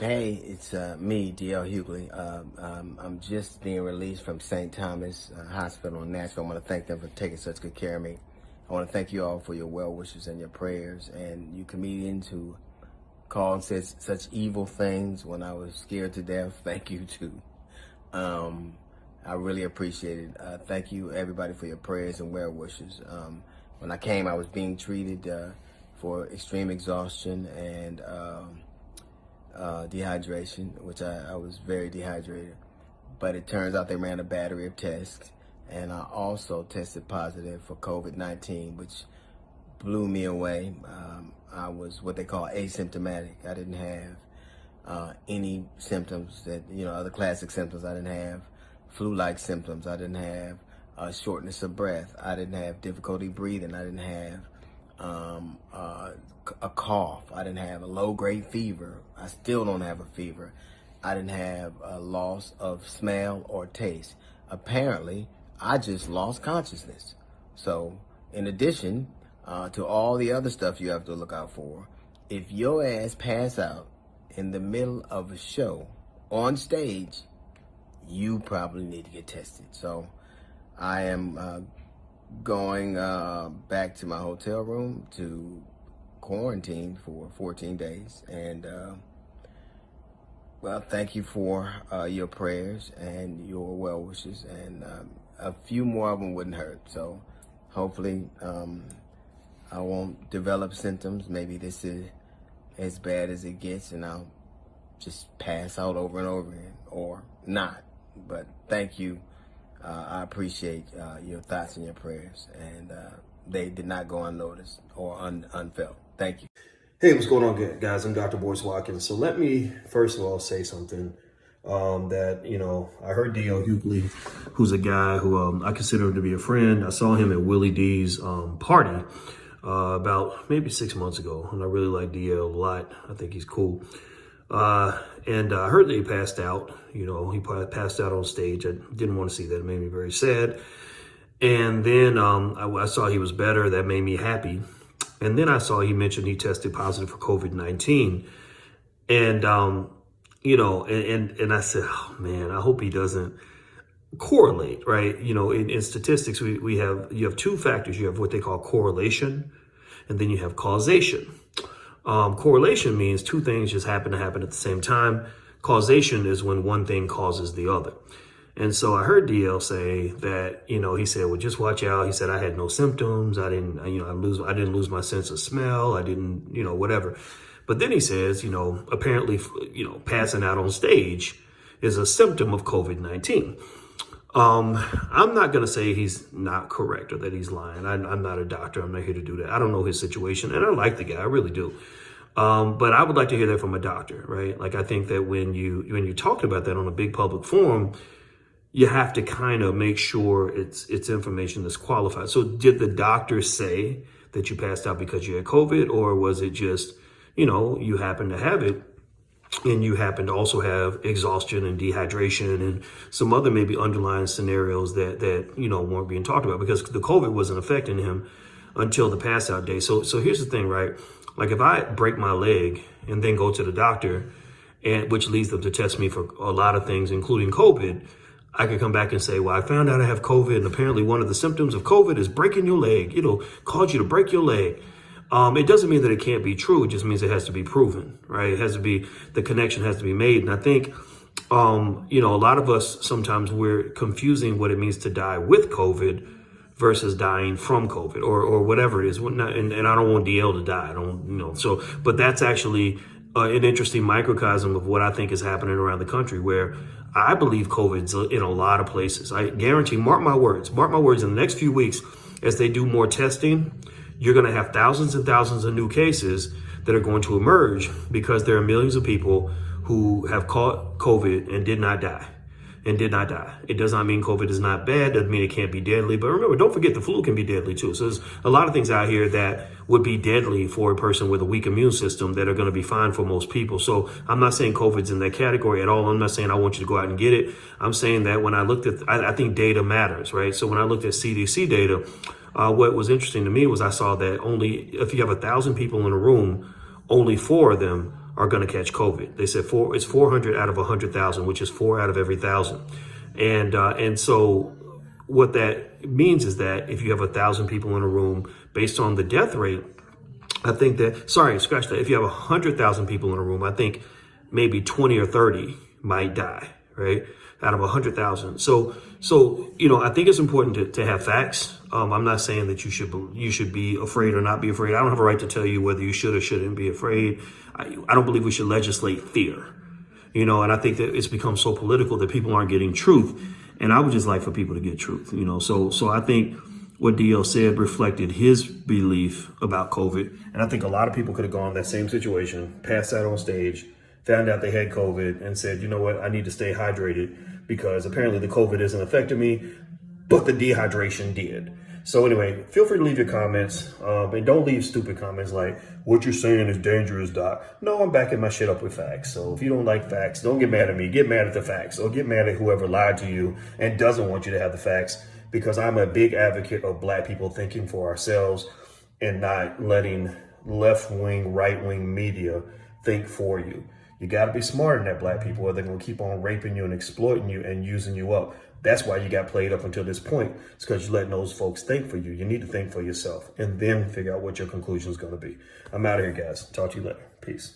Hey, it's me, DL Hughley. I'm just being released from St. Thomas Hospital in Nashville. I want to thank them for taking such good care of me. I want to thank you all for your well wishes and your prayers, and you comedians who call and said such evil things when I was scared to death. Thank you too. I really appreciate it. Thank you everybody for your prayers and well wishes. When I came, I was being treated for extreme exhaustion and dehydration, which I was very dehydrated. But it turns out they ran a battery of tests, and I also tested positive for COVID-19, which blew me away. I was what they call asymptomatic. I didn't have any symptoms that, other classic symptoms. I didn't have flu-like symptoms. I didn't have shortness of breath. I didn't have difficulty breathing. I didn't have a cough. I didn't have a low-grade fever. I still don't have a fever. I didn't have a loss of smell or taste. Apparently, I just lost consciousness. So, in addition to all the other stuff you have to look out for, if your ass pass out in the middle of a show on stage, you probably need to get tested. So, I am going back to my hotel room to quarantine for 14 days. And, well, thank you for your prayers and your well wishes. And a few more of them wouldn't hurt. So hopefully I won't develop symptoms. Maybe this is as bad as it gets and I'll just pass out over and over again, or not. But thank you. I appreciate your thoughts and your prayers, and they did not go unnoticed or unfelt. Thank you. Hey, what's going on, guys? I'm Dr. Boyce Watkins. So let me, first of all, say something that, I heard D.L. Hughley, who's a guy who I consider him to be a friend. I saw him at Willie D's party about maybe 6 months ago, and I really like D.L. a lot. I think he's cool. And I heard that he passed out. He probably passed out on stage. I didn't want to see that. It made me very sad. And then I saw he was better. That made me happy. And then I saw he mentioned he tested positive for COVID-19. And, and I said, oh, man, I hope he doesn't correlate, right? In statistics, you have two factors. You have what they call correlation, and then you have causation. Correlation means two things just happen to happen at the same time. Causation is when one thing causes the other. And so I heard DL say that, he said, well, just watch out. He said, I had no symptoms. I didn't lose my sense of smell. I didn't, whatever. But then he says, apparently, passing out on stage is a symptom of COVID-19. I'm not going to say he's not correct or that he's lying. I'm not a doctor. I'm not here to do that. I don't know his situation, and I like the guy. I really do. But I would like to hear that from a doctor, right? Like, I think that when you're talking about that on a big public forum, you have to kind of make sure it's information that's qualified. So did the doctor say that you passed out because you had COVID, or was it just, you happened to have it? And you happen to also have exhaustion and dehydration and some other maybe underlying scenarios that weren't being talked about, because the COVID wasn't affecting him until the pass out day. So here's the thing, right? Like, if I break my leg and then go to the doctor, and which leads them to test me for a lot of things, including COVID, I could come back and say, well, I found out I have COVID, and apparently one of the symptoms of COVID is breaking your leg, caused you to break your leg. It doesn't mean that it can't be true. It just means it has to be proven, right? It has to be, the connection has to be made. And I think, a lot of us, sometimes we're confusing what it means to die with COVID versus dying from COVID or whatever it is. And I don't want DL to die. I don't, but that's actually an interesting microcosm of what I think is happening around the country, where I believe COVID's in a lot of places. I guarantee, mark my words, in the next few weeks, as they do more testing, you're going to have thousands and thousands of new cases that are going to emerge, because there are millions of people who have caught COVID and did not die. It does not mean COVID is not bad. Doesn't mean it can't be deadly. But remember, don't forget, the flu can be deadly too. So there's a lot of things out here that would be deadly for a person with a weak immune system that are going to be fine for most people. So I'm not saying COVID's in that category at all. I'm not saying I want you to go out and get it. I'm saying that when I looked at, I think data matters, right? So when I looked at CDC data, what was interesting to me was I saw that only if you have 1,000 people in a room, only 4 of them are going to catch COVID. They said it's 400 out of 100,000, which is 4 out of every 1,000. And so what that means is that if you have 1,000 people in a room, based on the death rate, I think that, sorry, scratch that. If you have 100,000 people in a room, I think maybe 20 or 30 might die, right? Out of 100,000. So, I think it's important to have facts. I'm not saying that you should be afraid or not be afraid. I don't have a right to tell you whether you should or shouldn't be afraid. I don't believe we should legislate fear, and I think that it's become so political that people aren't getting truth. And I would just like for people to get truth, So I think what DL said reflected his belief about COVID. And I think a lot of people could have gone in that same situation, passed out on stage, found out they had COVID and said, you know what, I need to stay hydrated because apparently the COVID isn't affecting me, but the dehydration did. So anyway, feel free to leave your comments and don't leave stupid comments like, what you're saying is dangerous, Doc. No, I'm backing my shit up with facts. So if you don't like facts, don't get mad at me. Get mad at the facts or get mad at whoever lied to you and doesn't want you to have the facts, because I'm a big advocate of Black people thinking for ourselves and not letting left-wing, right-wing media think for you. You got to be smarter than that, Black people, or they're going to keep on raping you and exploiting you and using you up. That's why you got played up until this point. It's because you're letting those folks think for you. You need to think for yourself and then figure out what your conclusion is going to be. I'm out of here, guys. Talk to you later. Peace.